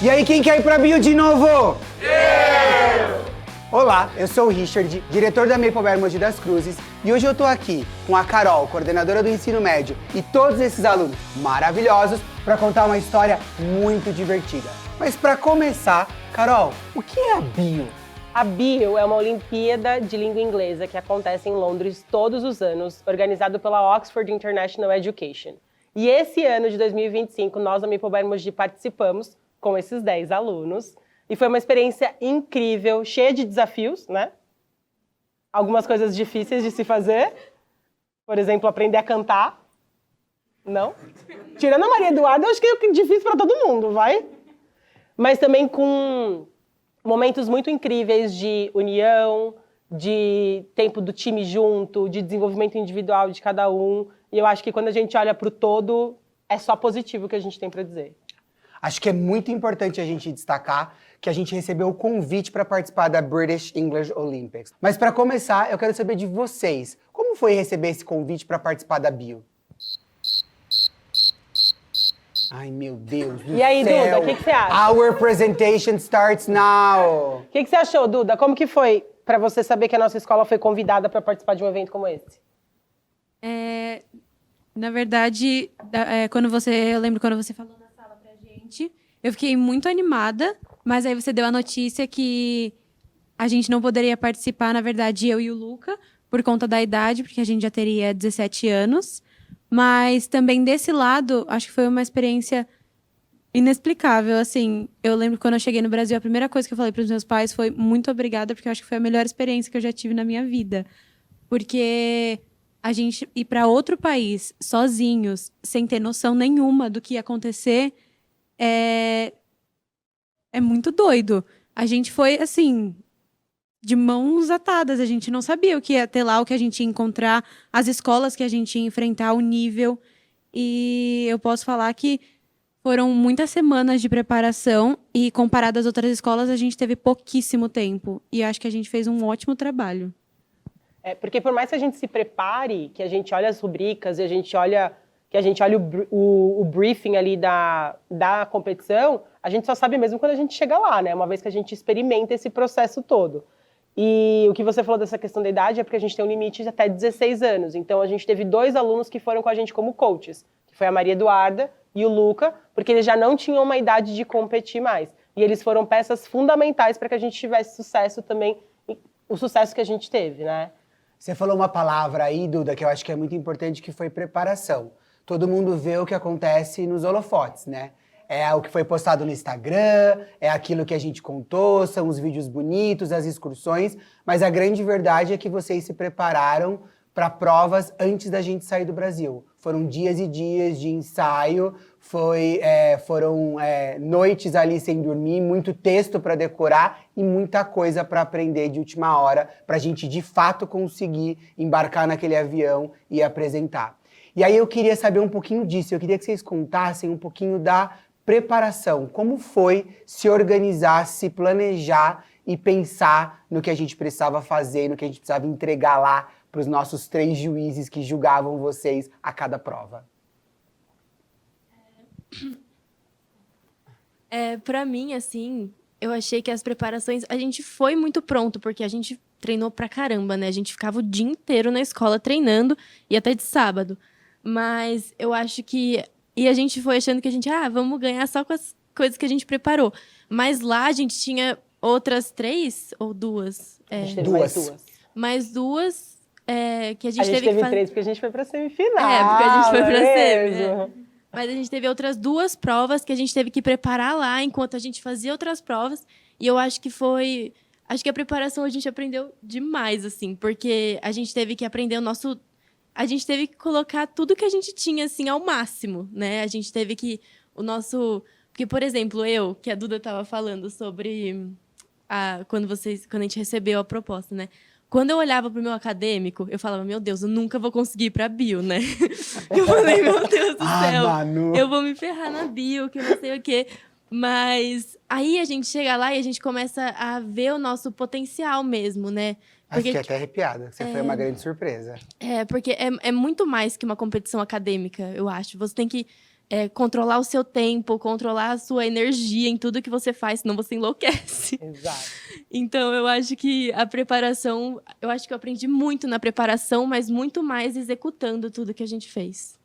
E aí, quem quer ir pra Bio de novo? Eu! Olá, eu sou o Richard, diretor da Maple Mogi das Cruzes, e hoje eu tô aqui com a Carol, coordenadora do ensino médio, e todos esses alunos maravilhosos para contar uma história muito divertida. Mas para começar, Carol, o que é a Bio? A Bio é uma Olimpíada de Língua Inglesa que acontece em Londres todos os anos, organizado pela Oxford International Education. E esse ano de 2025, nós da Maple Mogi participamos com esses 10 alunos. E foi uma experiência incrível, cheia de desafios, né? Algumas coisas difíceis de se fazer. Por exemplo, aprender a cantar. Não? Tirando a Maria Eduarda, eu acho que é difícil para todo mundo, vai? Mas também com momentos muito incríveis de união, de tempo do time junto, de desenvolvimento individual de cada um. E eu acho que quando a gente olha para o todo, é só positivo que a gente tem para dizer. Acho que é muito importante a gente destacar que a gente recebeu o convite para participar da British English Olympics. Mas para começar, eu quero saber de vocês. Como foi receber esse convite para participar da Bio? Ai, meu Deus do céu. E aí, Duda, o que você acha? Our presentation starts now. O que você achou, Duda? Como que foi para você saber que a nossa escola foi convidada para participar de um evento como esse? Na verdade, eu lembro quando você falou na sala pra gente, eu fiquei muito animada, mas aí você deu a notícia que a gente não poderia participar, na verdade, eu e o Luca, por conta da idade, porque a gente já teria 17 anos. Mas também desse lado, acho que foi uma experiência inexplicável, assim. Eu lembro que quando eu cheguei no Brasil, a primeira coisa que eu falei para os meus pais foi muito obrigada, porque eu acho que foi a melhor experiência que eu já tive na minha vida. Porque a gente ir para outro país, sozinhos, sem ter noção nenhuma do que ia acontecer, é muito doido. A gente foi, assim, de mãos atadas. A gente não sabia o que ia ter lá, o que a gente ia encontrar, as escolas que a gente ia enfrentar, o nível. E eu posso falar que foram muitas semanas de preparação e, comparado às outras escolas, a gente teve pouquíssimo tempo. E acho que a gente fez um ótimo trabalho. Porque por mais que a gente se prepare, que a gente olhe as rubricas e a gente olha o briefing ali da competição, a gente só sabe mesmo quando a gente chega lá, né? Uma vez que a gente experimenta esse processo todo. E o que você falou dessa questão da idade é porque a gente tem um limite de até 16 anos. Então, a gente teve 2 alunos que foram com a gente como coaches, que foi a Maria Eduarda e o Luca, porque eles já não tinham uma idade de competir mais. E eles foram peças fundamentais para que a gente tivesse sucesso também, o sucesso que a gente teve, né? Você falou uma palavra aí, Duda, que eu acho que é muito importante, que foi preparação. Todo mundo vê o que acontece nos holofotes, né? É o que foi postado no Instagram, é aquilo que a gente contou, são os vídeos bonitos, as excursões, mas a grande verdade é que vocês se prepararam para provas antes da gente sair do Brasil. Foram dias e dias de ensaio, foram noites ali sem dormir, muito texto para decorar e muita coisa para aprender de última hora, para a gente de fato conseguir embarcar naquele avião e apresentar. E aí eu queria saber um pouquinho disso, eu queria que vocês contassem um pouquinho da preparação. Como foi se organizar, se planejar e pensar no que a gente precisava fazer, no que a gente precisava entregar lá para os nossos 3 juízes que julgavam vocês a cada prova? Para mim, assim, eu achei que as preparações... A gente foi muito pronto, porque a gente treinou pra caramba, né? A gente ficava o dia inteiro na escola treinando, e até de sábado. Mas eu acho que... E a gente foi achando que a gente... vamos ganhar só com as coisas que a gente preparou. Mas lá a gente tinha outras 3 ou 2? A gente teve duas. Mais 2 que a gente teve que fazer. 3 porque a gente foi pra semifinal. Porque a gente foi pra mesmo? semi. Mas a gente teve outras 2 provas que a gente teve que preparar lá enquanto a gente fazia outras provas. E eu acho que foi... Acho que a preparação a gente aprendeu demais, assim. Porque a gente teve que aprender o nosso... A gente teve que colocar tudo que a gente tinha, assim, ao máximo, né? A gente teve que... O nosso... Porque, por exemplo, que a Duda estava falando sobre... Quando a gente recebeu a proposta, né? Quando eu olhava pro meu acadêmico, eu falava, meu Deus, eu nunca vou conseguir ir pra bio, né? Eu falei, meu Deus do céu, Manu. eu vou me ferrar na bio, que não sei o quê. Mas aí a gente chega lá e a gente começa a ver o nosso potencial mesmo, né? Porque, fiquei até arrepiada. Você foi uma grande surpresa. Porque é muito mais que uma competição acadêmica, eu acho. Você tem que controlar o seu tempo, controlar a sua energia em tudo que você faz, senão você enlouquece. Exato. Então, eu acho que a preparação... Eu acho que eu aprendi muito na preparação, mas muito mais executando tudo que a gente fez.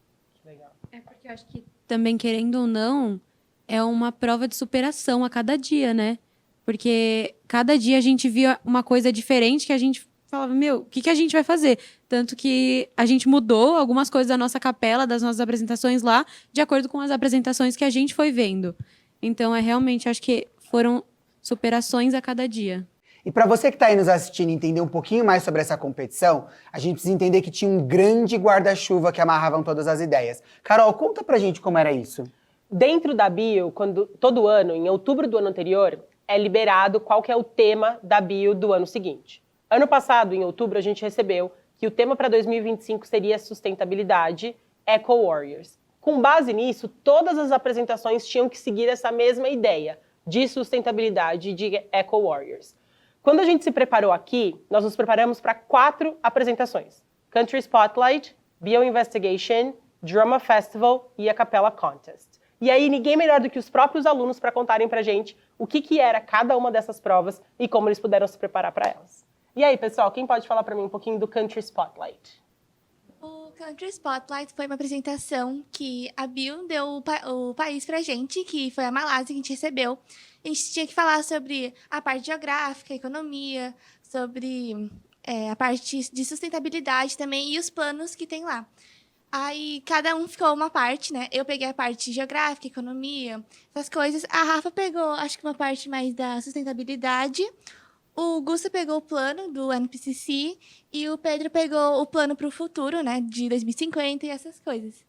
Legal. É porque eu acho que também, querendo ou não, é uma prova de superação a cada dia, né? Porque cada dia a gente via uma coisa diferente que a gente falava, meu, o que a gente vai fazer? Tanto que a gente mudou algumas coisas da nossa capela, das nossas apresentações lá, de acordo com as apresentações que a gente foi vendo. Então, realmente, acho que foram superações a cada dia. E para você que está aí nos assistindo e entender um pouquinho mais sobre essa competição, a gente precisa entender que tinha um grande guarda-chuva que amarravam todas as ideias. Carol, conta pra gente como era isso. Dentro da bio, todo ano, em outubro do ano anterior, é liberado qual que é o tema da bio do ano seguinte. Ano passado, em outubro, a gente recebeu que o tema para 2025 seria sustentabilidade, Eco Warriors. Com base nisso, todas as apresentações tinham que seguir essa mesma ideia de sustentabilidade, de Eco Warriors. Quando a gente se preparou aqui, nós nos preparamos para 4 apresentações. Country Spotlight, Bio Investigation, Drama Festival e a Capella Contest. E aí, ninguém melhor do que os próprios alunos para contarem pra gente o que era cada uma dessas provas e como eles puderam se preparar para elas. E aí, pessoal, quem pode falar para mim um pouquinho do Country Spotlight? O Country Spotlight foi uma apresentação que a Bill deu o país pra gente, que foi a Malásia que a gente recebeu. A gente tinha que falar sobre a parte geográfica, economia, sobre a parte de sustentabilidade também e os planos que tem lá. Aí cada um ficou uma parte, né? Eu peguei a parte geográfica, economia, essas coisas. A Rafa pegou, acho que uma parte mais da sustentabilidade. O Gusta pegou o plano do NPCC e o Pedro pegou o plano para o futuro, né? De 2050 e essas coisas.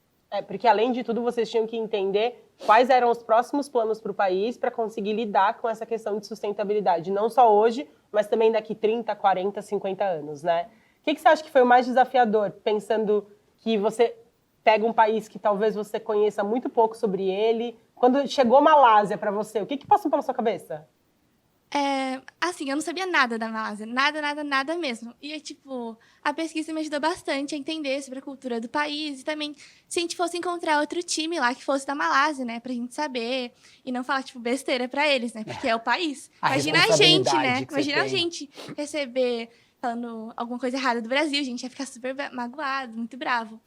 Porque além de tudo, vocês tinham que entender quais eram os próximos planos para o país para conseguir lidar com essa questão de sustentabilidade. Não só hoje, mas também daqui 30, 40, 50 anos, né? O que você acha que foi o mais desafiador, pensando que você pega um país que talvez você conheça muito pouco sobre ele? Quando chegou a Malásia para você, o que passou pela sua cabeça? Assim, eu não sabia nada da Malásia. Nada mesmo. E, a pesquisa me ajudou bastante a entender sobre a cultura do país. E também, se a gente fosse encontrar outro time lá que fosse da Malásia, né? Pra gente saber. E não falar, besteira pra eles, né? Porque é o país. Imagina a gente, né? Imagina a gente receber falando alguma coisa errada do Brasil. A gente ia ficar super magoado, muito bravo.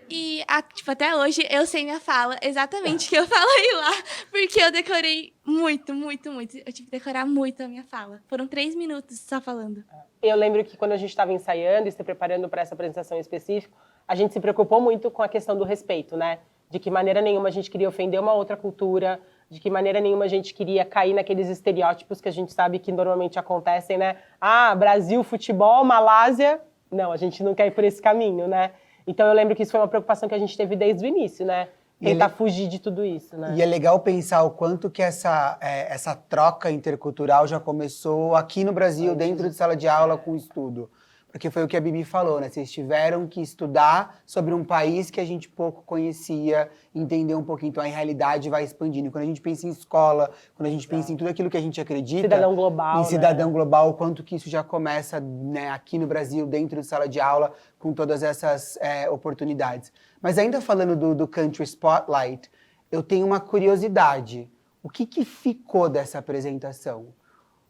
E, até hoje, eu sei minha fala, exatamente o que eu falei lá, porque eu decorei muito. Eu tive que decorar muito a minha fala. Foram 3 minutos só falando. Eu lembro que quando a gente estava ensaiando e se preparando para essa apresentação específica, a gente se preocupou muito com a questão do respeito, né? De que maneira nenhuma a gente queria ofender uma outra cultura, de que maneira nenhuma a gente queria cair naqueles estereótipos que a gente sabe que normalmente acontecem, né? Ah, Brasil, futebol, Malásia. Não, a gente não quer ir por esse caminho, né? Então, eu lembro que isso foi uma preocupação que a gente teve desde o início, né? Tentar fugir de tudo isso, né? E é legal pensar o quanto que essa troca intercultural já começou aqui no Brasil, dentro de sala de aula, com estudo. Porque foi o que a Bibi falou, né? Vocês tiveram que estudar sobre um país que a gente pouco conhecia, entender um pouquinho. Então, a realidade vai expandindo. Quando a gente pensa em escola, quando a gente pensa em tudo aquilo que a gente acredita... Cidadão global, em cidadão global, o quanto que isso já começa, né, aqui no Brasil, dentro de sala de aula, com todas essas oportunidades. Mas ainda falando do Country Spotlight, eu tenho uma curiosidade. O que ficou dessa apresentação?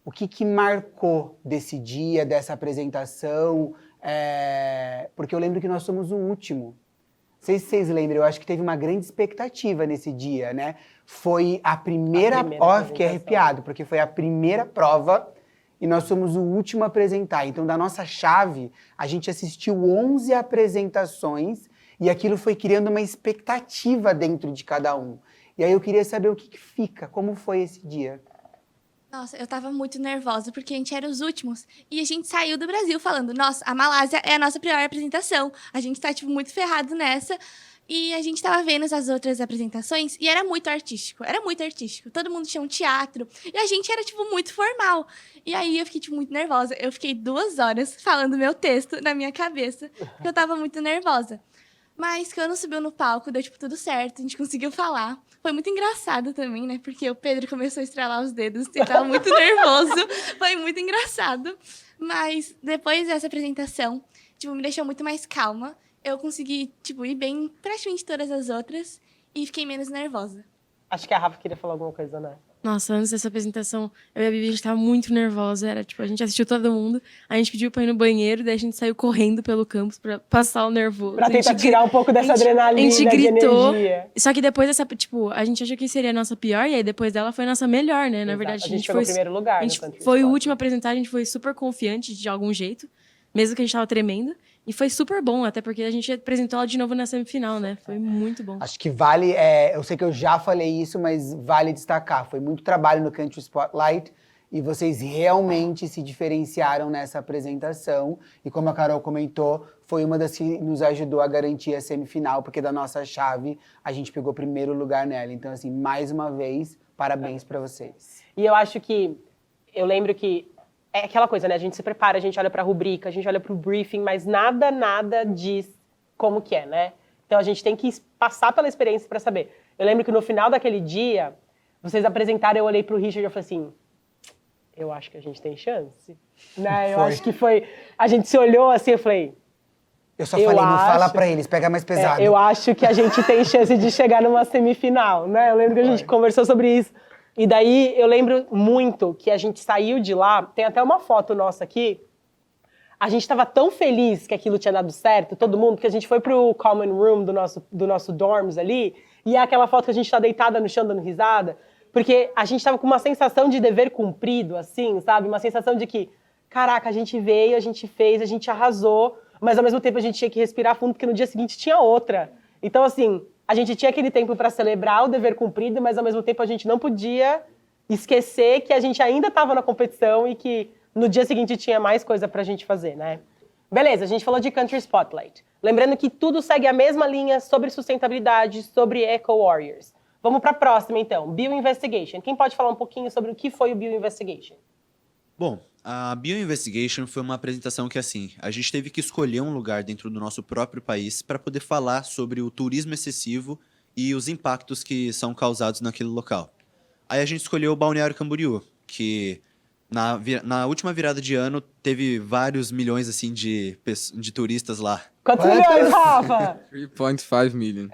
O que marcou desse dia, dessa apresentação? Porque eu lembro que nós somos o último. Não sei se vocês lembram, eu acho que teve uma grande expectativa nesse dia, né? Foi a primeira fiquei arrepiado, porque foi a primeira prova e nós somos o último a apresentar. Então, da nossa chave, a gente assistiu 11 apresentações e aquilo foi criando uma expectativa dentro de cada um. E aí eu queria saber o que fica, como foi esse dia? Nossa, eu tava muito nervosa, porque a gente era os últimos. E a gente saiu do Brasil falando, nossa, a Malásia é a nossa pior apresentação. A gente tá, muito ferrado nessa. E a gente tava vendo as outras apresentações e era muito artístico. Todo mundo tinha um teatro. E a gente era, muito formal. E aí eu fiquei, muito nervosa. Eu fiquei 2 horas falando meu texto na minha cabeça, porque eu tava muito nervosa. Mas quando subiu no palco, deu, tudo certo. A gente conseguiu falar. Foi muito engraçado também, né? Porque o Pedro começou a estralar os dedos. Ele tava muito nervoso. Foi muito engraçado. Mas depois dessa apresentação, me deixou muito mais calma. Eu consegui, ir bem em praticamente todas as outras. e fiquei menos nervosa. Acho que a Rafa queria falar alguma coisa, né? Nossa, antes dessa apresentação, eu e a Bibi, a gente tava muito nervosa. Era tipo, a gente assistiu todo mundo, a gente pediu pra ir no banheiro, daí a gente saiu correndo pelo campus pra passar o nervoso. Pra A gente tentar tirar um pouco dessa a gente adrenalina, de gritou. energia. Só que depois dessa, tipo, a gente achou que seria a nossa pior, e aí depois dela foi a nossa melhor, né? Na Exato. verdade, a gente pegou o primeiro lugar a gente no Country foi o Spotlight. último a apresentar, a gente foi super confiante de algum jeito, mesmo que a gente tava tremendo. E foi super bom, até porque a gente apresentou ela de novo na semifinal, né? Foi muito bom. Acho que vale, eu sei que eu já falei isso, mas vale destacar. Foi muito trabalho no Country Spotlight e vocês realmente se diferenciaram nessa apresentação. E como a Carol comentou, foi uma das que nos ajudou a garantir a semifinal, porque da nossa chave a gente pegou primeiro lugar nela. Então, assim, mais uma vez, parabéns pra vocês. E eu acho que, eu lembro que é aquela coisa, né? A gente se prepara, a gente olha pra rubrica, a gente olha pro briefing, mas nada diz como que é, né? Então a gente tem que passar pela experiência pra saber. Eu lembro que no final daquele dia, vocês apresentaram, eu olhei pro Richard e eu falei assim, eu acho que a gente tem chance, né? Eu Foi. acho que foi, a gente se olhou assim, eu falei, Eu só falei, não fala acho- pra eles, pega mais pesado. eu acho que a gente tem chance de chegar numa semifinal, né? Eu lembro que a gente conversou sobre isso. E daí eu lembro muito que a gente saiu de lá, tem até uma foto nossa aqui. A gente estava tão feliz que aquilo tinha dado certo, todo mundo, que a gente foi pro common room do nosso dorms ali, e é aquela foto que a gente tá deitada no chão dando risada, porque a gente tava com uma sensação de dever cumprido, assim, sabe? Uma sensação de que, caraca, a gente veio, a gente fez, a gente arrasou, mas ao mesmo tempo a gente tinha que respirar fundo, porque no dia seguinte tinha outra. Então, assim, a gente tinha aquele tempo para celebrar o dever cumprido, mas ao mesmo tempo a gente não podia esquecer que a gente ainda estava na competição e que no dia seguinte tinha mais coisa pra gente fazer, né? Beleza, a gente falou de Country Spotlight. Lembrando que tudo segue a mesma linha sobre sustentabilidade, sobre Eco Warriors. Vamos para a próxima, então. Bio Investigation. Quem pode falar um pouquinho sobre o que foi o Bio Investigation? Bom, a Bio Investigation foi uma apresentação que, assim, a gente teve que escolher um lugar dentro do nosso próprio país para poder falar sobre o turismo excessivo e os impactos que são causados naquele local. Aí a gente escolheu o Balneário Camboriú, que na última virada de ano teve vários milhões, assim, de turistas lá. Quantos Quantos? milhões, Rafa? 3.5 million.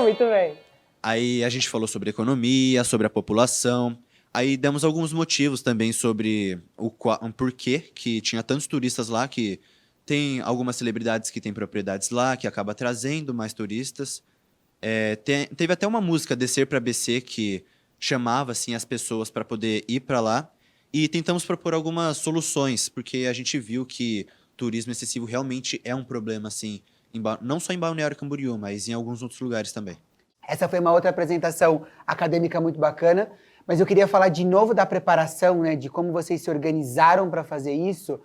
Muito bem. Aí a gente falou sobre economia, sobre a população. Aí demos alguns motivos também sobre o porquê que tinha tantos turistas lá, que tem algumas celebridades que têm propriedades lá, que acaba trazendo mais turistas. Teve até uma música, Descer para BC, que chamava assim, as pessoas para poder ir para lá. E tentamos propor algumas soluções, porque a gente viu que turismo excessivo realmente é um problema, assim, não só em Balneário Camboriú, mas em alguns outros lugares também. Essa foi uma outra apresentação acadêmica muito bacana, mas eu queria falar de novo da preparação, né, de como vocês se organizaram para fazer isso,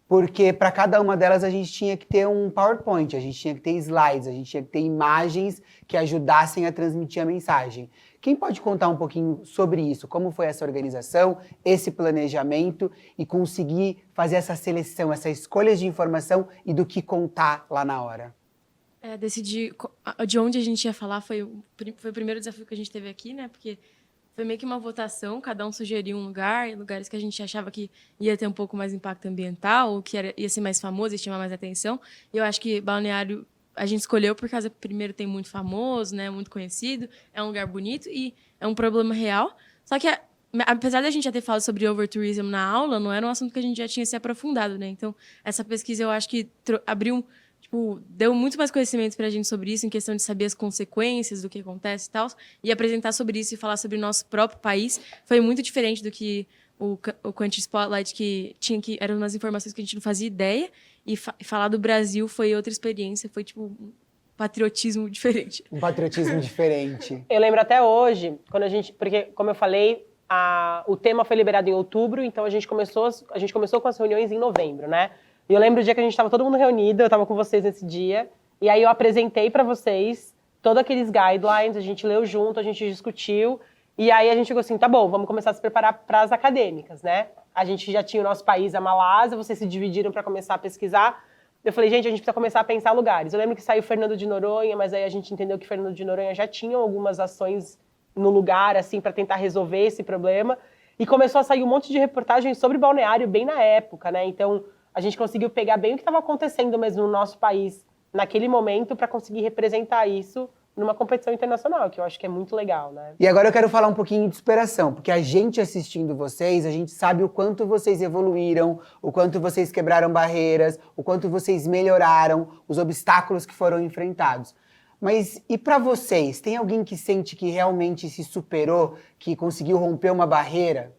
porque para cada uma delas a gente tinha que ter um PowerPoint, a gente tinha que ter slides, a gente tinha que ter imagens que ajudassem a transmitir a mensagem. Quem pode contar um pouquinho sobre isso? Como foi essa organização, esse planejamento e conseguir fazer essa seleção, essa escolha de informação e do que contar lá na hora? Decidir de onde a gente ia falar foi o primeiro desafio que a gente teve aqui, né? Porque foi meio que uma votação, cada um sugeriu um lugar, lugares que a gente achava que ia ter um pouco mais impacto ambiental, ou que ia ser mais famoso e chamar mais atenção. E eu acho que Balneário a gente escolheu por causa que primeiro tem muito famoso, né? Muito conhecido, é um lugar bonito e é um problema real. Só que apesar da gente já ter falado sobre overtourism na aula, não era um assunto que a gente já tinha se aprofundado, né? Então, essa pesquisa eu acho que abriu deu muito mais conhecimento pra gente sobre isso, em questão de saber as consequências do que acontece e tal, e apresentar sobre isso e falar sobre o nosso próprio país foi muito diferente do que o Country Spotlight, que eram umas informações que a gente não fazia ideia, e falar do Brasil foi outra experiência, foi tipo um patriotismo diferente. Um patriotismo diferente. Eu lembro até hoje, porque, como eu falei, o tema foi liberado em outubro, então a gente começou com as reuniões em novembro, né? E eu lembro o dia que a gente estava todo mundo reunido, eu estava com vocês nesse dia, e aí eu apresentei para vocês todos aqueles guidelines, a gente leu junto, a gente discutiu, e aí a gente chegou assim, tá bom, vamos começar a se preparar para as acadêmicas, né? A gente já tinha o nosso país, a Malásia, vocês se dividiram para começar a pesquisar. Eu falei, gente, a gente precisa começar a pensar lugares. Eu lembro que saiu Fernando de Noronha, mas aí a gente entendeu que Fernando de Noronha já tinha algumas ações no lugar, assim, para tentar resolver esse problema. E começou a sair um monte de reportagens sobre balneário bem na época, né? Então, a gente conseguiu pegar bem o que estava acontecendo mesmo no nosso país naquele momento para conseguir representar isso numa competição internacional, que eu acho que é muito legal, né? E agora eu quero falar um pouquinho de superação, porque a gente assistindo vocês, a gente sabe o quanto vocês evoluíram, o quanto vocês quebraram barreiras, o quanto vocês melhoraram, os obstáculos que foram enfrentados. Mas e pra vocês, tem alguém que sente que realmente se superou, que conseguiu romper uma barreira?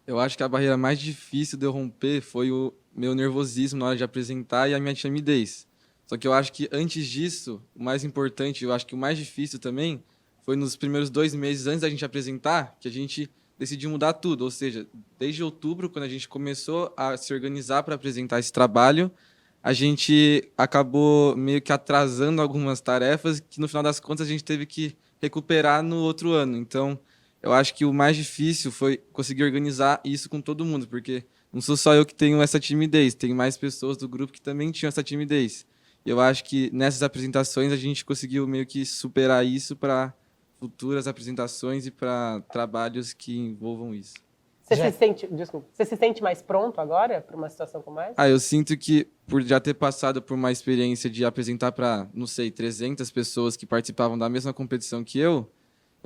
Eu acho que a barreira mais difícil de eu romper foi o meu nervosismo na hora de apresentar e a minha timidez. Só que eu acho que antes disso, o mais importante, eu acho que o mais difícil também, foi nos primeiros 2 meses antes da gente apresentar, que a gente decidiu mudar tudo. Ou seja, desde outubro, quando a gente começou a se organizar para apresentar esse trabalho, a gente acabou meio que atrasando algumas tarefas que, no final das contas, a gente teve que recuperar no outro ano. Então, eu acho que o mais difícil foi conseguir organizar isso com todo mundo, porque não sou só eu que tenho essa timidez, tem mais pessoas do grupo que também tinham essa timidez. E eu acho que nessas apresentações a gente conseguiu meio que superar isso para futuras apresentações e para trabalhos que envolvam isso. Você se sente mais pronto agora para uma situação como essa? Eu sinto que, por já ter passado por uma experiência de apresentar para, não sei, 300 pessoas que participavam da mesma competição que eu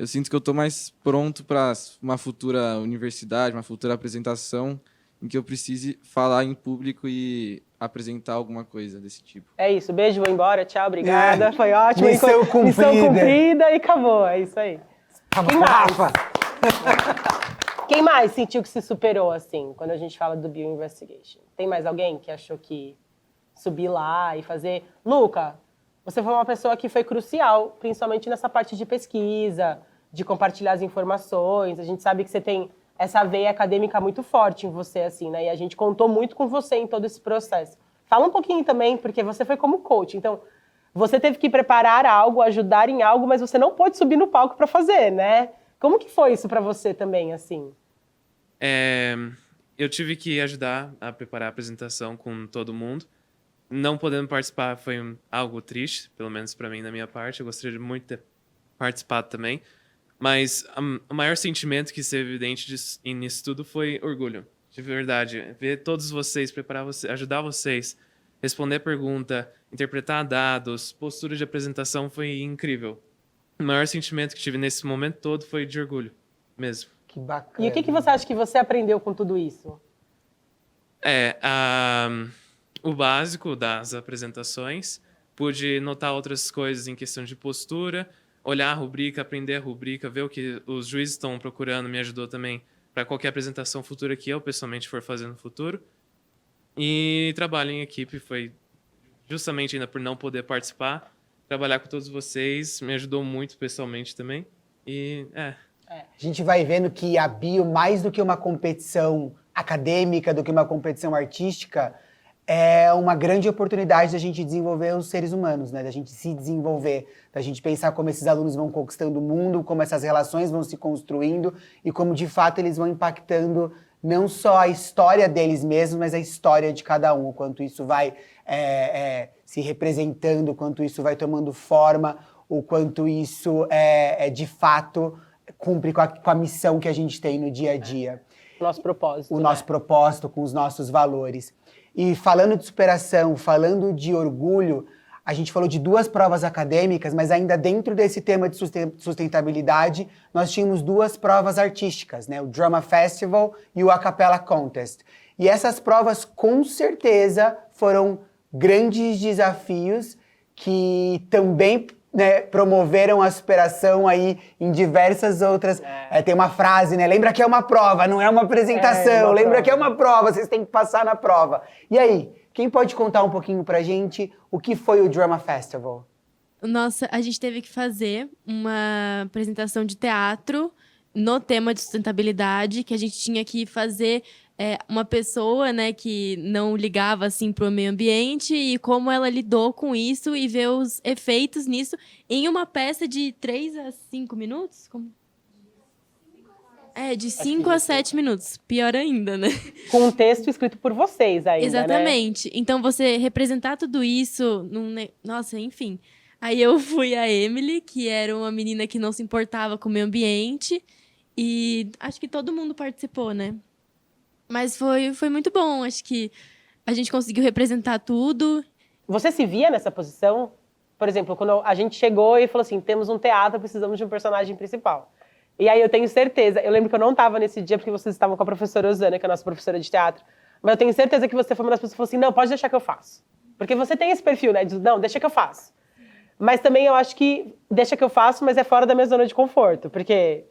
sinto que eu estou mais pronto para uma futura universidade, uma futura apresentação em que eu precise falar em público e apresentar alguma coisa desse tipo. É isso, beijo, vou embora, tchau, obrigada, foi ótimo. Missão cumprida. Missão cumprida e acabou, é isso aí. Quem mais? Quem mais sentiu que se superou, assim, quando a gente fala do Bioinvestigation? Tem mais alguém que achou que subir lá e fazer... Luca, você foi uma pessoa que foi crucial, principalmente nessa parte de pesquisa, de compartilhar as informações. A gente sabe que você tem essa veia acadêmica muito forte em você, assim, né? E a gente contou muito com você em todo esse processo. Fala um pouquinho também, porque você foi como coach. Então, você teve que preparar algo, ajudar em algo, mas você não pôde subir no palco para fazer, né? Como que foi isso para você também, assim? Eu tive que ajudar a preparar a apresentação com todo mundo. Não podendo participar foi algo triste, pelo menos para mim, da minha parte. Eu gostaria de muito ter participado também. Mas o maior sentimento que esteve evidente nisso tudo foi orgulho. De verdade. Ver todos vocês, preparar vocês, ajudar vocês, responder pergunta, interpretar dados, postura de apresentação foi incrível. O maior sentimento que tive nesse momento todo foi de orgulho mesmo. Que bacana. E o que você acha que você aprendeu com tudo isso? O básico das apresentações. Pude notar outras coisas em questão de postura, olhar a rubrica, aprender a rubrica, ver o que os juízes estão procurando, me ajudou também para qualquer apresentação futura que eu pessoalmente for fazer no futuro. E trabalho em equipe foi justamente ainda por não poder participar, trabalhar com todos vocês me ajudou muito pessoalmente também. A gente vai vendo que a Bio, mais do que uma competição acadêmica, do que uma competição artística, é uma grande oportunidade da gente desenvolver os seres humanos, né? Da gente se desenvolver, da gente pensar como esses alunos vão conquistando o mundo, como essas relações vão se construindo e como, de fato, eles vão impactando não só a história deles mesmos, mas a história de cada um, o quanto isso vai se representando, o quanto isso vai tomando forma, o quanto isso, de fato, cumpre com a missão que a gente tem no dia a dia. Nosso propósito. O nosso propósito, com os nossos valores. E falando de superação, falando de orgulho, a gente falou de 2 provas acadêmicas, mas ainda dentro desse tema de sustentabilidade, nós tínhamos 2 provas artísticas, né? O Drama Festival e o A Cappella Contest. E essas provas, com certeza, foram grandes desafios que também, né, promoveram a superação aí em diversas outras... tem uma frase, né? Lembra que é uma prova, não é uma apresentação. Lembra que é uma prova, vocês têm que passar na prova. E aí, quem pode contar um pouquinho pra gente o que foi o Drama Festival? Nossa, a gente teve que fazer uma apresentação de teatro no tema de sustentabilidade, que a gente tinha que fazer uma pessoa, né, que não ligava assim para o meio ambiente e como ela lidou com isso e ver os efeitos nisso em uma peça de 3 a 5 minutos? De 5 a 7 minutos. Pior ainda, né? Com um texto escrito por vocês ainda, Exatamente. Né? Então, você representar tudo isso... Nossa, enfim. Aí eu fui a Emily, que era uma menina que não se importava com o meio ambiente. E acho que todo mundo participou, né? Mas foi muito bom. Acho que a gente conseguiu representar tudo. Você se via nessa posição? por exemplo, quando a gente chegou e falou assim, temos um teatro, precisamos de um personagem principal. E aí eu tenho certeza, eu lembro que eu não estava nesse dia porque vocês estavam com a professora Osana, que é a nossa professora de teatro, mas eu tenho certeza que você foi uma das pessoas que falou assim, não, pode deixar que eu faço. Porque você tem esse perfil, né, de não, deixa que eu faço. Mas também eu acho que deixa que eu faço, mas é fora da minha zona de conforto, porque,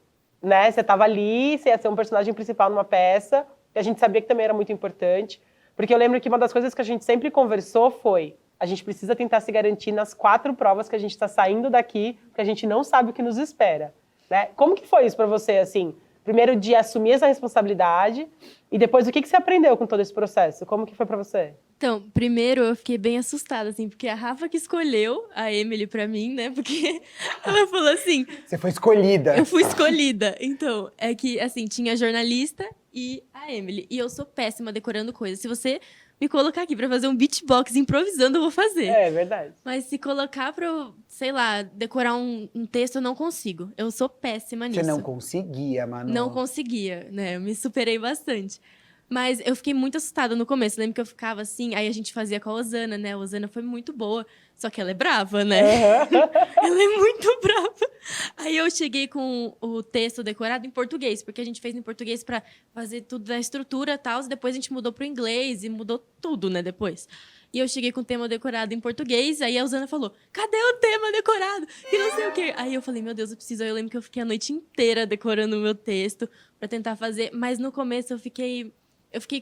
né, você estava ali, você ia ser um personagem principal numa peça, e a gente sabia que também era muito importante, porque eu lembro que uma das coisas que a gente sempre conversou foi, a gente precisa tentar se garantir nas 4 provas que a gente está saindo daqui, porque a gente não sabe o que nos espera. Né? Como que foi isso para você, assim? Primeiro de assumir essa responsabilidade e depois o que você aprendeu com todo esse processo? Como que foi para você? Então, primeiro eu fiquei bem assustada, assim, porque a Rafa que escolheu a Emily pra mim, né? Porque ela falou assim, Você foi escolhida. eu fui escolhida. Então, é que, assim, tinha a jornalista e a Emily. E eu sou péssima decorando coisas. Se você me colocar aqui pra fazer um beatbox improvisando, eu vou fazer. É verdade. Mas se colocar pra, eu, sei lá, decorar um texto, eu não consigo. Eu sou péssima nisso. Você não conseguia, Manu. Não conseguia, né? Eu me superei bastante. Mas eu fiquei muito assustada no começo. Eu lembro que eu ficava assim, aí a gente fazia com a Osana, né? A Osana foi muito boa, só que ela é brava, né? Ela é muito brava. Aí eu cheguei com o texto decorado em português, porque a gente fez em português para fazer tudo da estrutura e tal, e depois a gente mudou pro inglês e mudou tudo, né, depois. E eu cheguei com o tema decorado em português, aí a Osana falou, cadê o tema decorado? E não sei o quê. Aí eu falei, meu Deus, eu preciso. Aí eu lembro que eu fiquei a noite inteira decorando o meu texto para tentar fazer, mas no começo eu fiquei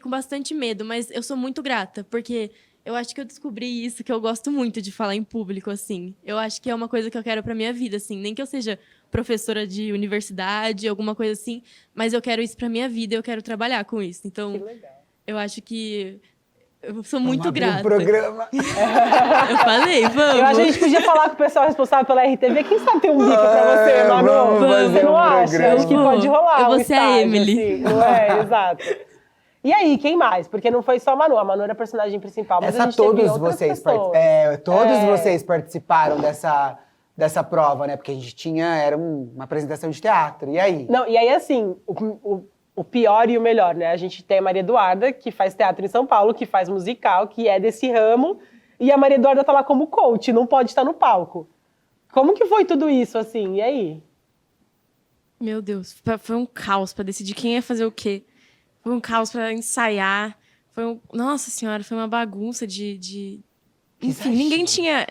com bastante medo, mas eu sou muito grata, porque eu acho que eu descobri isso, que eu gosto muito de falar em público, assim. Eu acho que é uma coisa que eu quero pra minha vida, assim. Nem que eu seja professora de universidade, alguma coisa assim, mas eu quero isso pra minha vida, eu quero trabalhar com isso. Então, Que legal. eu acho que eu sou Vamos muito abrir grata. um programa. Eu falei, vamos. Eu acho que a gente podia falar com o pessoal responsável pela RTV. Quem sabe tem um bico pra você, Manu? vamos fazer Você não um acha? programa. Acho que pode rolar. Eu vou um ser a estágio, Emily. assim, não é? Exato. E aí, quem mais? Porque não foi só a Manu era a personagem principal, mas a gente teve outras pessoas. Todos vocês participaram dessa prova, né? Porque a gente era uma apresentação de teatro. E aí? Não, e aí, assim, o pior e o melhor, né? A gente tem a Maria Eduarda, que faz teatro em São Paulo, que faz musical, que é desse ramo, e a Maria Eduarda tá lá como coach, não pode estar no palco. Como que foi tudo isso, assim? E aí? Meu Deus, foi um caos para decidir quem ia fazer o quê. Foi um caos para ensaiar. Nossa senhora, foi uma bagunça de... Enfim, ninguém tinha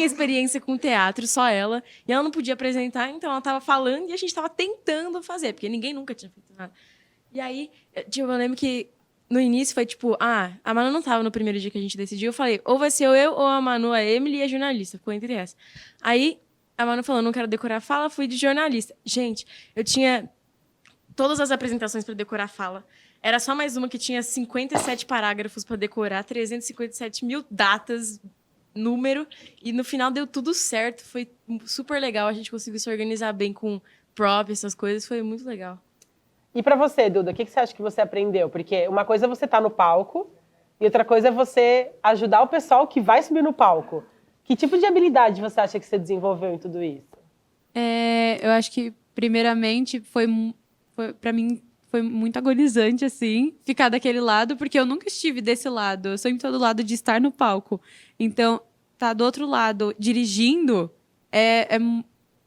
experiência com teatro, só ela. E ela não podia apresentar, então ela estava falando e a gente estava tentando fazer, porque ninguém nunca tinha feito nada. E aí, tipo, eu lembro que no início foi tipo, a Manu não estava no primeiro dia que a gente decidiu. Eu falei, ou vai ser eu, ou a Manu, a Emily e a jornalista. Ficou entre essa. Aí a Manu falou, não quero decorar fala, fui de jornalista. Gente, eu tinha todas as apresentações para decorar fala. Era só mais uma que tinha 57 parágrafos para decorar, 357 mil datas, número, e no final deu tudo certo. Foi super legal, a gente conseguiu se organizar bem com prop, essas coisas, foi muito legal. E pra você, Duda, o que você acha que você aprendeu? Porque uma coisa é você estar no palco e outra coisa é você ajudar o pessoal que vai subir no palco. Que tipo de habilidade você acha que você desenvolveu em tudo isso? Eu acho que, primeiramente, foi para mim, foi muito agonizante, assim, ficar daquele lado, porque eu nunca estive desse lado. Eu sempre estou do lado de estar no palco. Então, tá do outro lado, dirigindo, é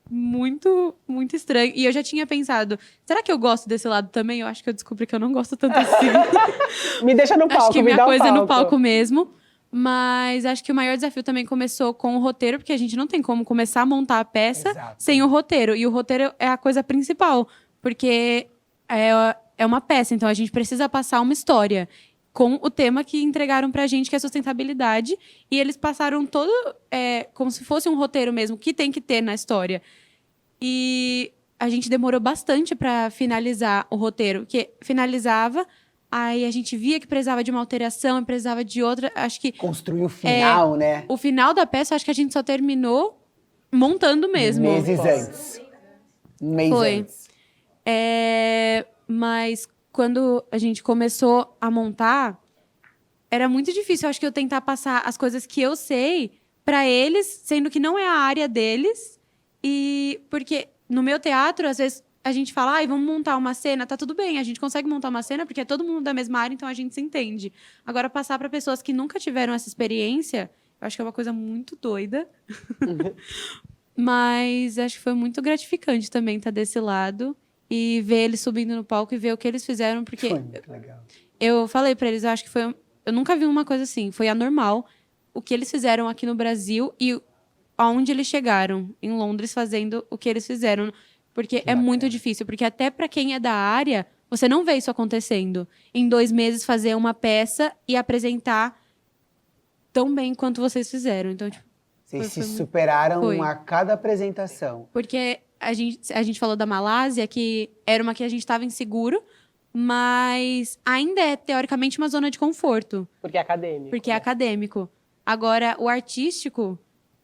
muito, muito estranho. E eu já tinha pensado, será que eu gosto desse lado também? Eu acho que eu descobri que eu não gosto tanto assim. Me deixa no palco, Acho que me minha dá um coisa é palco. no palco mesmo. Mas acho que o maior desafio também começou com o roteiro, porque a gente não tem como começar a montar a peça Exato. sem o roteiro. E o roteiro é a coisa principal, porque é uma peça, então a gente precisa passar uma história com o tema que entregaram pra gente, que é sustentabilidade. E eles passaram todo como se fosse um roteiro mesmo, que tem que ter na história. E a gente demorou bastante pra finalizar o roteiro, porque finalizava... Aí a gente via que precisava de uma alteração, precisava de outra. Acho que Construir o final, né? o final da peça, acho que a gente só terminou montando mesmo. Meses antes. Um mês Foi. antes. Mas quando a gente começou a montar, era muito difícil, eu acho que eu tentar passar as coisas que eu sei para eles, sendo que não é a área deles. E porque no meu teatro, às vezes, a gente fala, vamos montar uma cena, tá tudo bem, a gente consegue montar uma cena porque é todo mundo da mesma área, então a gente se entende. Agora, passar para pessoas que nunca tiveram essa experiência, Eu acho que é uma coisa muito doida. Mas acho que foi muito gratificante também estar desse lado e ver eles subindo no palco e ver o que eles fizeram, porque Foi muito legal. eu falei pra eles, eu acho que foi. Eu nunca vi uma coisa assim, foi anormal o que eles fizeram aqui no Brasil e aonde eles chegaram, em Londres, fazendo o que eles fizeram. Porque é muito difícil, porque até pra quem é da área, você não vê isso acontecendo. Em 2 meses, fazer uma peça e apresentar tão bem quanto vocês fizeram. Então, tipo, Vocês se foi muito- superaram Foi. a cada apresentação. porque a gente falou da Malásia, que era uma que a gente estava inseguro, mas ainda é, teoricamente, uma zona de conforto, Porque é acadêmico. porque é né? acadêmico. Agora, o artístico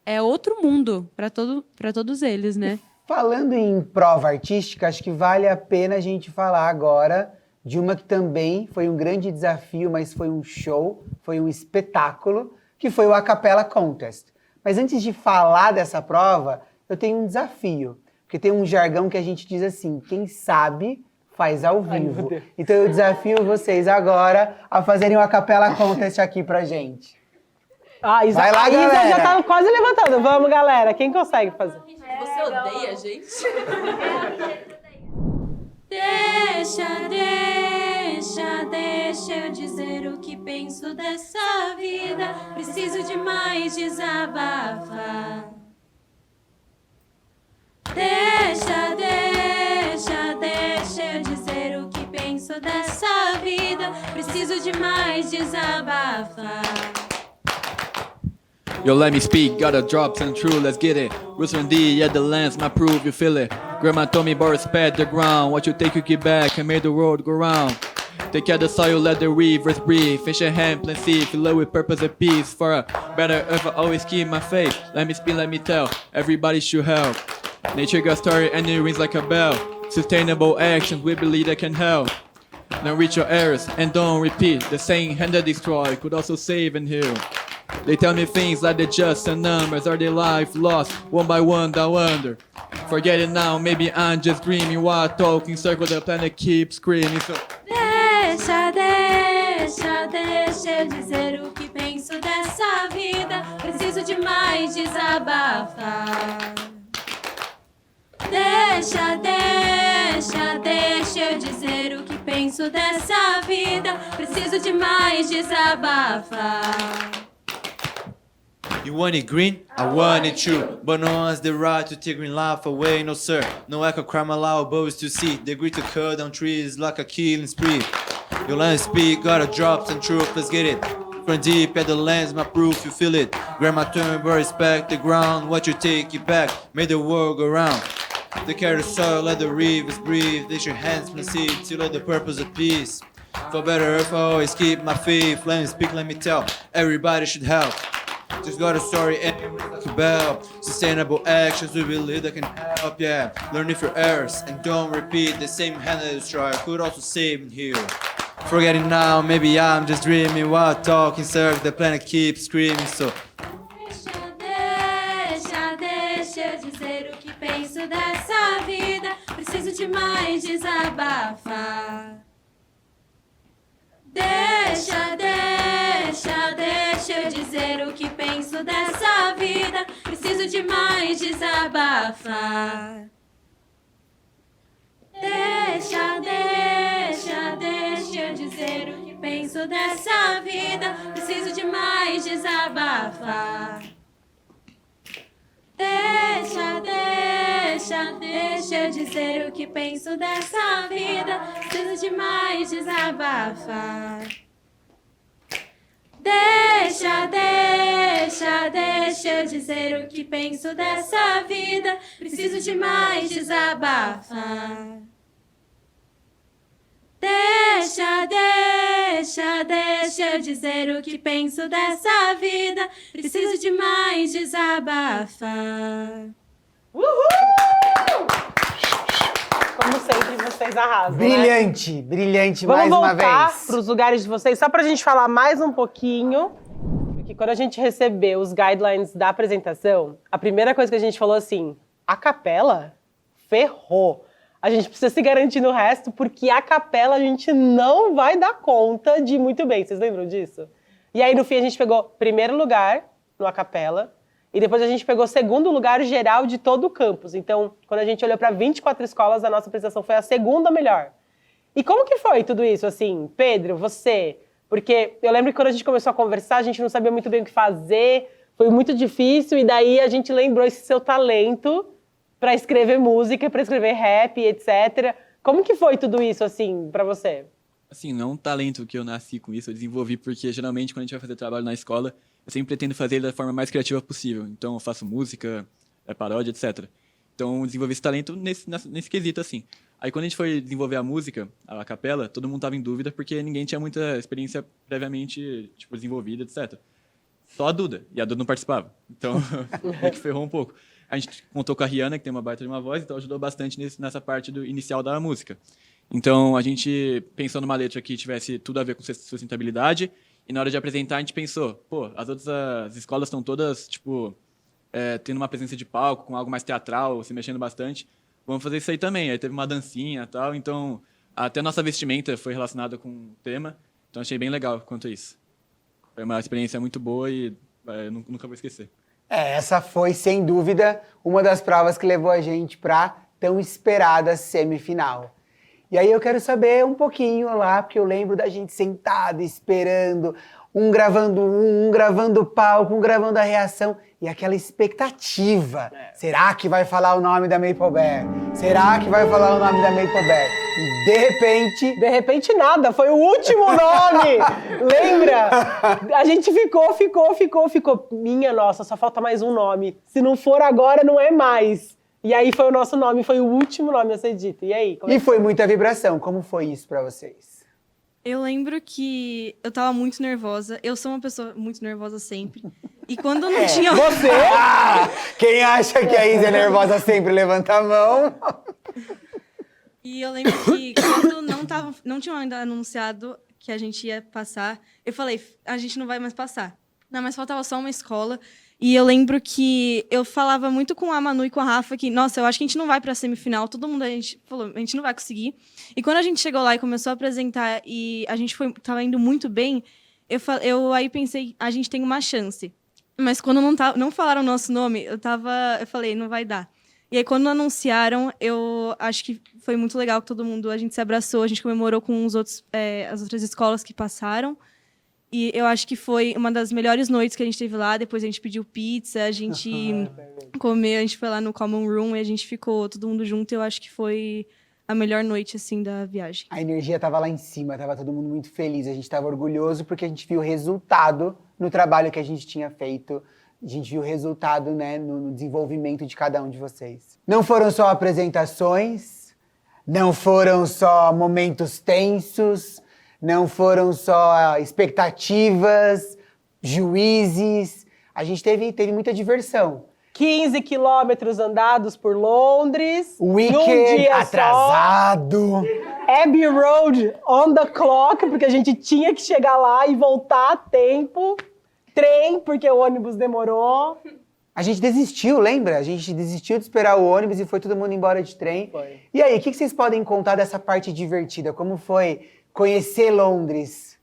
é outro mundo para todos eles, né? Falando em prova artística, acho que vale a pena a gente falar agora de uma que também foi um grande desafio, mas foi um show, foi um espetáculo, que foi o A Cappella Contest. Mas antes de falar dessa prova, eu tenho um desafio, porque tem um jargão que a gente diz assim, quem sabe faz ao Ai, meu vivo. Deus. Então eu desafio vocês agora a fazerem o A Cappella Contest aqui pra gente. Ah, Isa, Vai lá, a Isa galera. já tava quase levantando. Vamos, galera. Quem consegue fazer? Você odeia a gente? Deixa eu dizer o que penso dessa vida. Preciso demais desabafar. Deixa eu dizer o que penso dessa vida. Preciso demais desabafar. Yo, let me speak, gotta drop some true, let's get it. Wilson D, yeah, the lens, my proof, you feel it. Grandma told me, boys, spread the ground. What you take, you keep back, and made the world go round. Take care of the soil, let the rivers breathe. Fish and hand, plant seed, fill it with purpose and peace. For a better earth, I always keep my faith. Let me speak, let me tell, everybody should help. Nature got started and it rings like a bell. Sustainable actions, we believe that can help. Now reach your errors and don't repeat. The same hand that destroy could also save and heal. They tell me things like they're just the numbers. Are they life lost? One by one, I wonder. Forget it now, maybe I'm just dreaming. While talking circle, the planet keeps screaming. So Deixa eu dizer o que penso dessa vida. Preciso demais desabafar. Deixa eu dizer o que penso dessa vida. Preciso demais desabafar. You want it green? I want it true. But no one's the right to take green life away, no sir. No echo crime allowed bows to see. The grit to cut down trees like a killing spree. Your land speak, gotta drop some truth, let's get it. From deep at the lens, my proof, you feel it. Grandma turn, but respect the ground. What you take it back, made the world go round. Take care of the soil, let the rivers breathe. Let your hands plant seeds, till the purpose of peace. For better earth, I always keep my faith. Let me speak, let me tell, everybody should help. Just got a story and like a bell. Sustainable actions we believe that can help, yeah. Learn if your errors and don't repeat. The same hand that destroy could also save and heal. Forgetting now, maybe I'm just dreaming while talking, sir. The planet keeps screaming, so Deixa eu dizer o que penso dessa vida. Preciso demais desabafar. Deixa eu dizer o que penso dessa vida. Preciso demais desabafar. Deixa eu dizer o que penso dessa vida. Preciso demais desabafar. Deixa eu dizer o que penso dessa vida. Preciso demais desabafar. Deixa eu dizer o que penso dessa vida. Preciso demais desabafar. Deixa eu dizer o que penso dessa vida. Preciso demais desabafar. Como sempre, vocês arrasam, né? Brilhante, brilhante Vamos mais uma voltar vez. para os lugares de vocês, só para a gente falar mais um pouquinho. Porque quando a gente recebeu os guidelines da apresentação, a primeira coisa que a gente falou assim, a capela ferrou. A gente precisa se garantir no resto, porque a capela a gente não vai dar conta de ir muito bem. Vocês lembram disso? E aí, no fim, a gente pegou primeiro lugar no Acapella. E depois a gente pegou segundo lugar geral de todo o campus. Então, quando a gente olhou para 24 escolas, a nossa apresentação foi a segunda melhor. E como que foi tudo isso, assim? Pedro, você... Porque eu lembro que quando a gente começou a conversar, a gente não sabia muito bem o que fazer, foi muito difícil, e daí a gente lembrou esse seu talento para escrever música, para escrever rap, etc. Como que foi tudo isso, assim, para você? Assim, não é um talento que eu nasci com isso, eu desenvolvi porque geralmente quando a gente vai fazer trabalho na escola, eu sempre pretendo fazer ele da forma mais criativa possível. Então eu faço música, paródia, etc. Então eu desenvolvi esse talento nesse quesito, assim. Aí quando a gente foi desenvolver a música, a capela, todo mundo tava em dúvida porque ninguém tinha muita experiência previamente, tipo, desenvolvida, etc. Só a Duda, e a Duda não participava. Então, meio que ferrou um pouco. A gente contou com a Rihanna, que tem uma baita de uma voz, então ajudou bastante nessa parte inicial da música. Então, a gente pensou numa letra que tivesse tudo a ver com sustentabilidade, e na hora de apresentar, a gente pensou, pô, as escolas estão todas, tipo, tendo uma presença de palco, com algo mais teatral, se mexendo bastante. Vamos fazer isso aí também. Aí teve uma dancinha e tal, então até a nossa vestimenta foi relacionada com o tema, então achei bem legal quanto a isso. Foi uma experiência muito boa e eu nunca vou esquecer. Essa foi, sem dúvida, uma das provas que levou a gente para tão esperada semifinal. E aí eu quero saber um pouquinho lá, porque eu lembro da gente sentado, esperando, um gravando o palco, um gravando a reação, e aquela expectativa. Será que vai falar o nome da Maple Bear? Será que vai falar o nome da Maple Bear? E de repente... De repente nada, foi o último nome! Lembra? A gente ficou. Minha nossa, só falta mais um nome. Se não for agora, não é mais. E aí foi o nosso nome, foi o último nome a ser dito. E aí? E foi muita vibração. Como foi isso pra vocês? Eu lembro que eu tava muito nervosa. Eu sou uma pessoa muito nervosa sempre. E quando não tinha... Você? Quem acha que a Isa é nervosa sempre, levanta a mão. E eu lembro que quando não tinham ainda anunciado que a gente ia passar, eu falei, a gente não vai mais passar. Não, mas faltava só uma escola. E eu lembro que eu falava muito com a Manu e com a Rafa que, nossa, eu acho que a gente não vai pra semifinal. Todo mundo, a gente falou, a gente não vai conseguir. E quando a gente chegou lá e começou a apresentar e a gente tava indo muito bem, eu aí pensei, a gente tem uma chance. Mas quando não falaram o nosso nome, eu falei, não vai dar. E aí, quando anunciaram, eu acho que foi muito legal que todo mundo, a gente se abraçou, a gente comemorou com as outras escolas que passaram. E eu acho que foi uma das melhores noites que a gente teve lá. Depois a gente pediu pizza, a gente comeu, a gente foi lá no Common Room e a gente ficou todo mundo junto. E eu acho que foi a melhor noite, assim, da viagem. A energia tava lá em cima, tava todo mundo muito feliz. A gente tava orgulhoso porque a gente viu o resultado no trabalho que a gente tinha feito. A gente viu o resultado, né, no desenvolvimento de cada um de vocês. Não foram só apresentações, não foram só momentos tensos, não foram só expectativas, juízes. A gente teve muita diversão. 15 quilômetros andados por Londres. Weekend atrasado. Abbey Road on the clock, porque a gente tinha que chegar lá e voltar a tempo. Trem, porque o ônibus demorou. A gente desistiu, lembra? A gente desistiu de esperar o ônibus e foi todo mundo embora de trem. Foi. E aí, o que vocês podem contar dessa parte divertida? Como foi conhecer Londres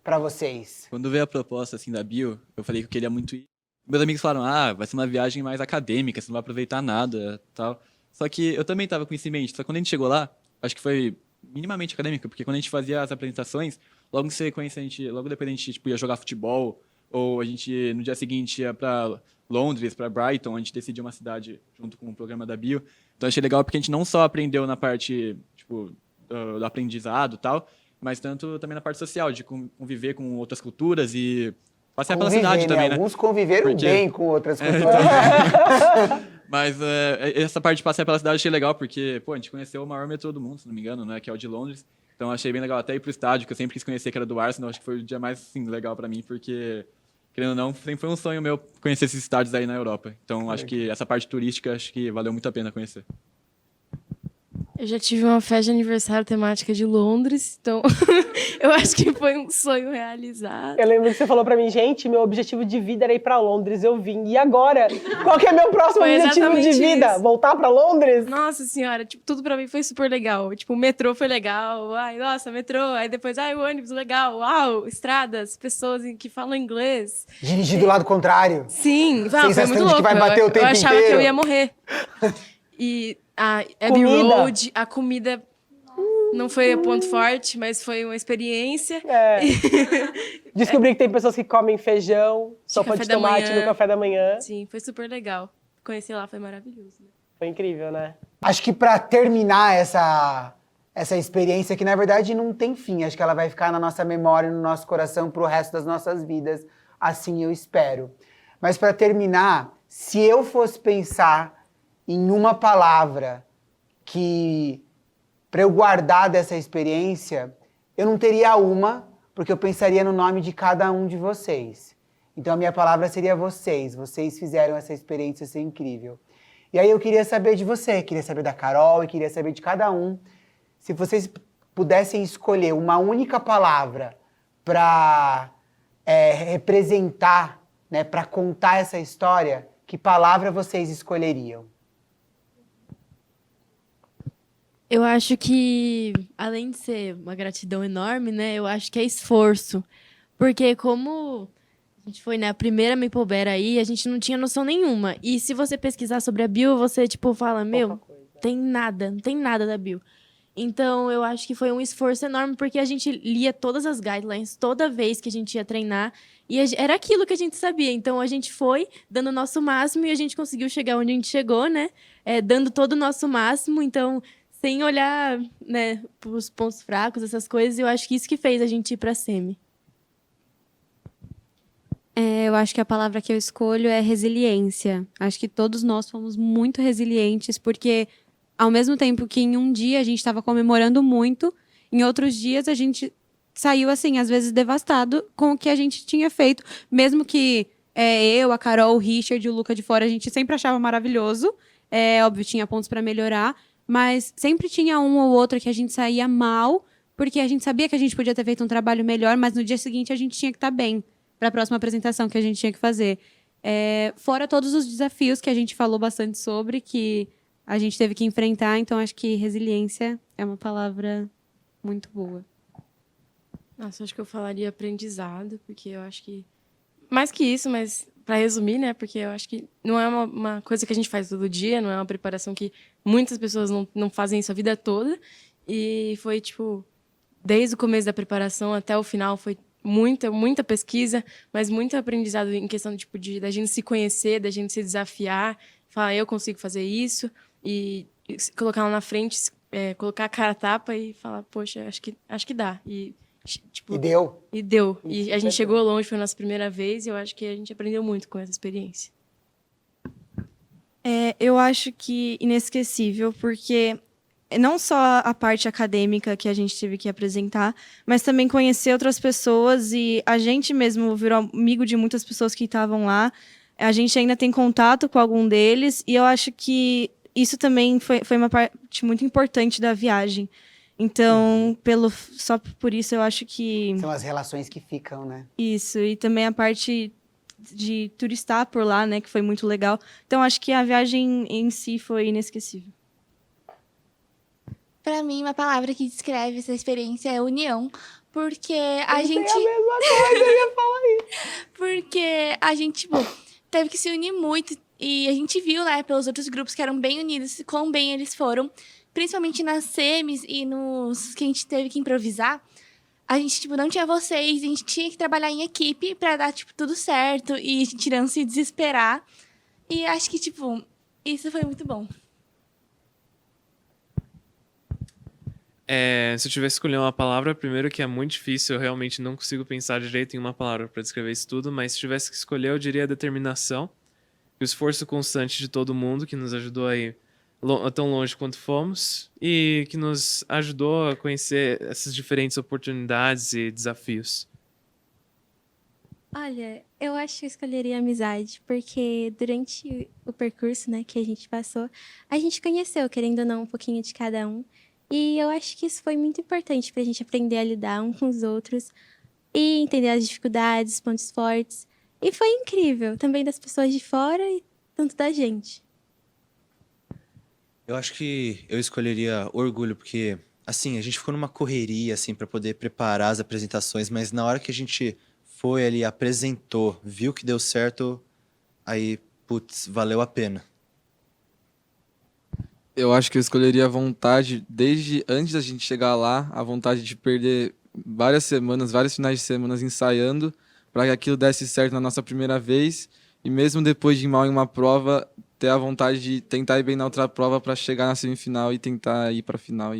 pra vocês? Quando veio a proposta assim da Bio, eu falei que eu queria muito ir. Meus amigos falaram, vai ser uma viagem mais acadêmica, você não vai aproveitar nada, tal. Só que eu também tava com isso em mente. Só que quando a gente chegou lá, acho que foi minimamente acadêmico, porque quando a gente fazia as apresentações, logo depois a gente tipo, ia jogar futebol, ou a gente, no dia seguinte, ia pra Londres, pra Brighton, a gente decidia uma cidade junto com o programa da Bio. Então achei legal porque a gente não só aprendeu na parte, tipo, do aprendizado e tal, mas tanto também na parte social, de conviver com outras culturas e passear pela cidade também, né? Alguns conviveram bem com outras culturas. Mas essa parte de passear pela cidade eu achei legal, porque, pô, a gente conheceu o maior metrô do mundo, se não me engano, né? Que é o de Londres. Então achei bem legal até ir pro estádio, que eu sempre quis conhecer, que era do Arsenal. Acho que foi o dia mais, assim, legal pra mim, porque, querendo ou não, sempre foi um sonho meu conhecer esses estádios aí na Europa. Então acho que essa parte turística, acho que valeu muito a pena conhecer. Eu já tive uma festa de aniversário temática de Londres, então eu acho que foi um sonho realizado. Eu lembro que você falou pra mim, gente, meu objetivo de vida era ir pra Londres, eu vim. E agora? Qual que é meu próximo Foi objetivo de exatamente vida? isso. Voltar pra Londres? Nossa senhora, tipo, tudo pra mim foi super legal. Tipo, o metrô foi legal. Ai, nossa, metrô. Aí depois, o ônibus legal. Uau, estradas, pessoas que falam inglês. Dirigir do lado contrário. Sim, foi Sensação muito de louco. que vai bater o tempo eu achava que inteiro. eu ia morrer. E a Abbey Comida. Road, a comida não foi ponto forte, mas foi uma experiência. É. Descobri que tem pessoas que comem feijão, sopa café de da tomate manhã. no café da manhã. Sim, foi super legal. Conhecer lá foi maravilhoso. Né? Foi incrível, né? Acho que pra terminar essa experiência, que na verdade não tem fim, acho que ela vai ficar na nossa memória, no nosso coração pro resto das nossas vidas, assim eu espero. Mas pra terminar, se eu fosse pensar em uma palavra que para eu guardar dessa experiência, eu não teria uma, porque eu pensaria no nome de cada um de vocês. Então a minha palavra seria vocês. Vocês fizeram essa experiência ser incrível. E aí eu queria saber de você, queria saber da Carol e queria saber de cada um. Se vocês pudessem escolher uma única palavra para representar, né, para contar essa história, que palavra vocês escolheriam? Eu acho que, além de ser uma gratidão enorme, né? Eu acho que é esforço. Porque como a gente foi, né, a primeira Maple Bear aí, a gente não tinha noção nenhuma. E se você pesquisar sobre a Bill, você, tipo, fala, meu, tem nada, não tem nada da Bill. Então, eu acho que foi um esforço enorme, porque a gente lia todas as guidelines, toda vez que a gente ia treinar, e era aquilo que a gente sabia. Então, a gente foi dando o nosso máximo e a gente conseguiu chegar onde a gente chegou, né? Dando todo o nosso máximo, então, sem olhar, né, pros pontos fracos, essas coisas, eu acho que isso que fez a gente ir pra semi. Eu acho que a palavra que eu escolho é resiliência. Acho que todos nós fomos muito resilientes, porque ao mesmo tempo que em um dia a gente estava comemorando muito, em outros dias a gente saiu, assim, às vezes devastado com o que a gente tinha feito. Mesmo que eu, a Carol, o Richard e o Luca de fora, a gente sempre achava maravilhoso. Óbvio, tinha pontos para melhorar, mas sempre tinha um ou outro que a gente saía mal, porque a gente sabia que a gente podia ter feito um trabalho melhor, mas no dia seguinte a gente tinha que estar bem para a próxima apresentação que a gente tinha que fazer. Fora todos os desafios que a gente falou bastante sobre, que a gente teve que enfrentar, então acho que resiliência é uma palavra muito boa. Nossa, acho que eu falaria aprendizado, porque eu acho que... Mais que isso, mas para resumir, né? Porque eu acho que não é uma coisa que a gente faz todo dia, não é uma preparação que muitas pessoas não fazem isso a vida toda. E foi, tipo, desde o começo da preparação até o final, foi muita pesquisa, mas muito aprendizado em questão, tipo, da gente se conhecer, da gente se desafiar, falar, eu consigo fazer isso, e colocar lá na frente, colocar a cara a tapa e falar, poxa, acho que dá. E, tipo, E deu? E deu. E a gente chegou longe, foi a nossa primeira vez, e eu acho que a gente aprendeu muito com essa experiência. Eu acho que inesquecível, porque não só a parte acadêmica que a gente teve que apresentar, mas também conhecer outras pessoas, e a gente mesmo virou amigo de muitas pessoas que estavam lá. A gente ainda tem contato com algum deles, e eu acho que isso também foi uma parte muito importante da viagem. Então, só por isso, eu acho que... São as relações que ficam, né? Isso, e também a parte de turistar por lá, né, que foi muito legal. Então, acho que a viagem em si foi inesquecível. Pra mim, uma palavra que descreve essa experiência é união, porque a gente... a mesma coisa, eu ia falar isso. Porque a gente, tipo, teve que se unir muito, e a gente viu, né, pelos outros grupos que eram bem unidos, quão bem eles foram, principalmente nas semis e nos que a gente teve que improvisar. A gente, tipo, não tinha vocês, a gente tinha que trabalhar em equipe pra dar, tipo, tudo certo, e a gente não se desesperar. E acho que, tipo, isso foi muito bom. Se eu tivesse escolher uma palavra, primeiro que é muito difícil, eu realmente não consigo pensar direito em uma palavra para descrever isso tudo, mas se tivesse que escolher, eu diria determinação, o esforço constante de todo mundo que nos ajudou a ir tão longe quanto fomos e que nos ajudou a conhecer essas diferentes oportunidades e desafios. Olha, eu acho que eu escolheria amizade, porque durante o percurso, né, que a gente passou, a gente conheceu, querendo ou não, um pouquinho de cada um. E eu acho que isso foi muito importante pra gente aprender a lidar um com os outros e entender as dificuldades, os pontos fortes. E foi incrível, também das pessoas de fora e tanto da gente. Eu acho que eu escolheria orgulho, porque, assim, a gente ficou numa correria, assim, para poder preparar as apresentações, mas na hora que a gente foi ali, apresentou, viu que deu certo, aí, putz, valeu a pena. Eu acho que eu escolheria a vontade, desde antes da gente chegar lá, a vontade de perder várias semanas, vários finais de semana ensaiando, para que aquilo desse certo na nossa primeira vez, e mesmo depois de ir mal em uma prova, ter a vontade de tentar ir bem na outra prova para chegar na semifinal e tentar ir para a final.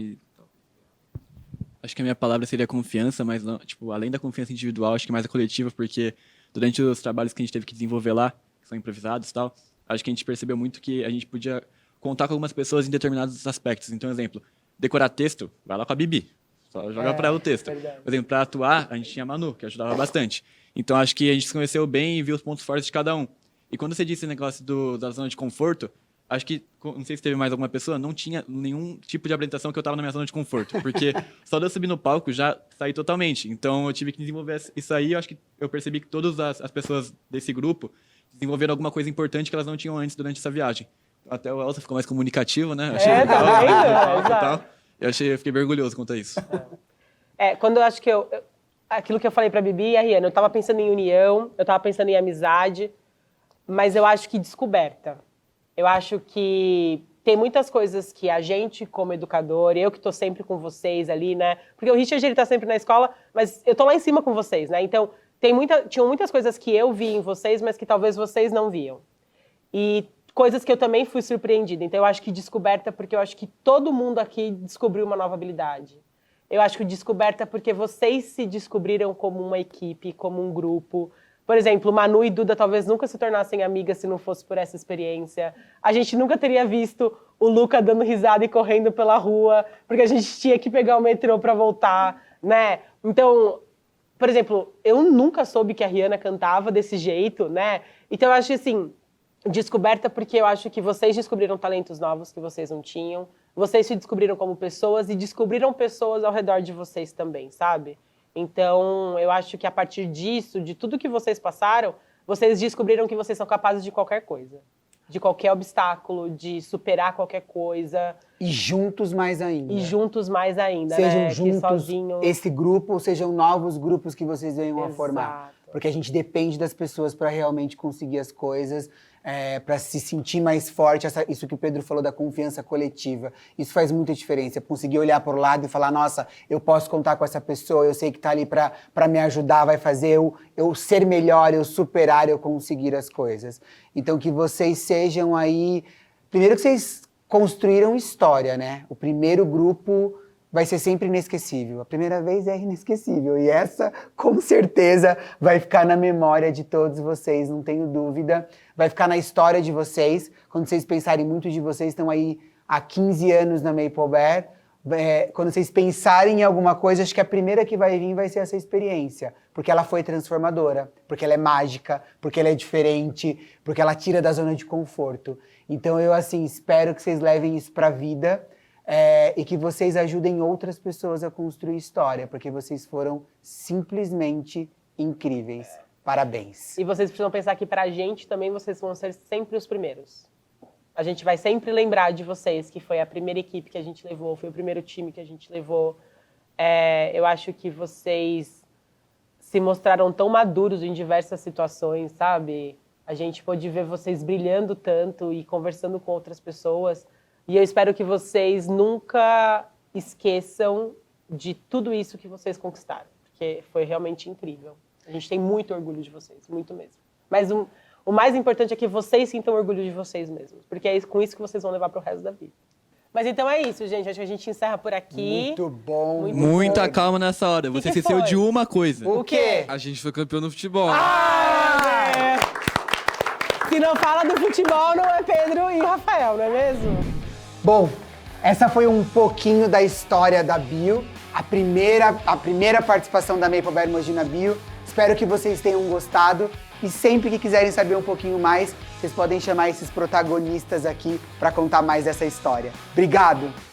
Acho que a minha palavra seria confiança, mas não, tipo, além da confiança individual, acho que mais a coletiva, porque durante os trabalhos que a gente teve que desenvolver lá, que são improvisados e tal, acho que a gente percebeu muito que a gente podia contar com algumas pessoas em determinados aspectos. Então, exemplo, decorar texto, vai lá com a Bibi. Só joga para ela o texto. Por exemplo, para atuar, a gente tinha a Manu, que ajudava bastante. Então, acho que a gente se conheceu bem e viu os pontos fortes de cada um. E quando você disse o negócio da zona de conforto, acho que, não sei se teve mais alguma pessoa, não tinha nenhum tipo de apresentação que eu estava na minha zona de conforto. Porque só de eu subir no palco já saí totalmente. Então, eu tive que desenvolver isso aí. Eu acho que eu percebi que todas as pessoas desse grupo desenvolveram alguma coisa importante que elas não tinham antes durante essa viagem. Até o Elsa ficou mais comunicativo, né? Achei legal, Exato. Eu fiquei bem orgulhoso quanto a isso. Quando eu acho que aquilo que eu falei pra Bibi e a Rihanna, eu tava pensando em união, eu tava pensando em amizade, mas eu acho que descoberta. Eu acho que tem muitas coisas que a gente, como educador, eu que tô sempre com vocês ali, né? Porque o Richard, ele tá sempre na escola, mas eu tô lá em cima com vocês, né? Então, tinham muitas coisas que eu vi em vocês, mas que talvez vocês não viam. E coisas que eu também fui surpreendida. Então, eu acho que descoberta, porque eu acho que todo mundo aqui descobriu uma nova habilidade. Eu acho que descoberta porque vocês se descobriram como uma equipe, como um grupo. Por exemplo, Manu e Duda talvez nunca se tornassem amigas se não fosse por essa experiência. A gente nunca teria visto o Luca dando risada e correndo pela rua, porque a gente tinha que pegar o metrô para voltar, né? Então, por exemplo, eu nunca soube que a Rihanna cantava desse jeito, né? Então, eu acho assim, descoberta porque eu acho que vocês descobriram talentos novos que vocês não tinham. Vocês se descobriram como pessoas e descobriram pessoas ao redor de vocês também, sabe? Então, eu acho que a partir disso, de tudo que vocês passaram, vocês descobriram que vocês são capazes de qualquer coisa. De qualquer obstáculo, de superar qualquer coisa. E juntos mais ainda. Sejam né? juntos, sozinho... esse grupo, ou sejam novos grupos que vocês venham a formar. Porque a gente depende das pessoas para realmente conseguir as coisas, para se sentir mais forte. Isso que o Pedro falou da confiança coletiva. Isso faz muita diferença. Conseguir olhar para o lado e falar, nossa, eu posso contar com essa pessoa, eu sei que está ali para me ajudar, vai fazer eu ser melhor, eu superar, eu conseguir as coisas. Então, que vocês sejam aí... Primeiro que vocês construíram história, né? O primeiro grupo vai ser sempre inesquecível. A primeira vez é inesquecível. E essa, com certeza, vai ficar na memória de todos vocês, não tenho dúvida. Vai ficar na história de vocês. Quando vocês pensarem muito de vocês, estão aí há 15 anos na Maple Bear. Quando vocês pensarem em alguma coisa, acho que a primeira que vai vir vai ser essa experiência. Porque ela foi transformadora, porque ela é mágica, porque ela é diferente, porque ela tira da zona de conforto. Então eu, assim, espero que vocês levem isso para a vida e que vocês ajudem outras pessoas a construir história, porque vocês foram simplesmente incríveis. Parabéns. E vocês precisam pensar que pra gente também vocês vão ser sempre os primeiros. A gente vai sempre lembrar de vocês, que foi a primeira equipe que a gente levou, foi o primeiro time que a gente levou. Eu acho que vocês se mostraram tão maduros em diversas situações, sabe? A gente pôde ver vocês brilhando tanto e conversando com outras pessoas. E eu espero que vocês nunca esqueçam de tudo isso que vocês conquistaram, porque foi realmente incrível. A gente tem muito orgulho de vocês, muito mesmo. Mas o mais importante é que vocês sintam orgulho de vocês mesmos, porque é com isso que vocês vão levar pro resto da vida. Mas então é isso, gente. Acho que a gente encerra por aqui. Muito bom. Muita calma nessa hora. Você esqueceu de uma coisa. O quê? A gente foi campeão no futebol. Se não fala do futebol, não é Pedro e Rafael, não é mesmo? Bom, essa foi um pouquinho da história da Bio. A primeira participação da Maple Bear Mogi na Bio. Espero que vocês tenham gostado e sempre que quiserem saber um pouquinho mais, vocês podem chamar esses protagonistas aqui para contar mais dessa história. Obrigado!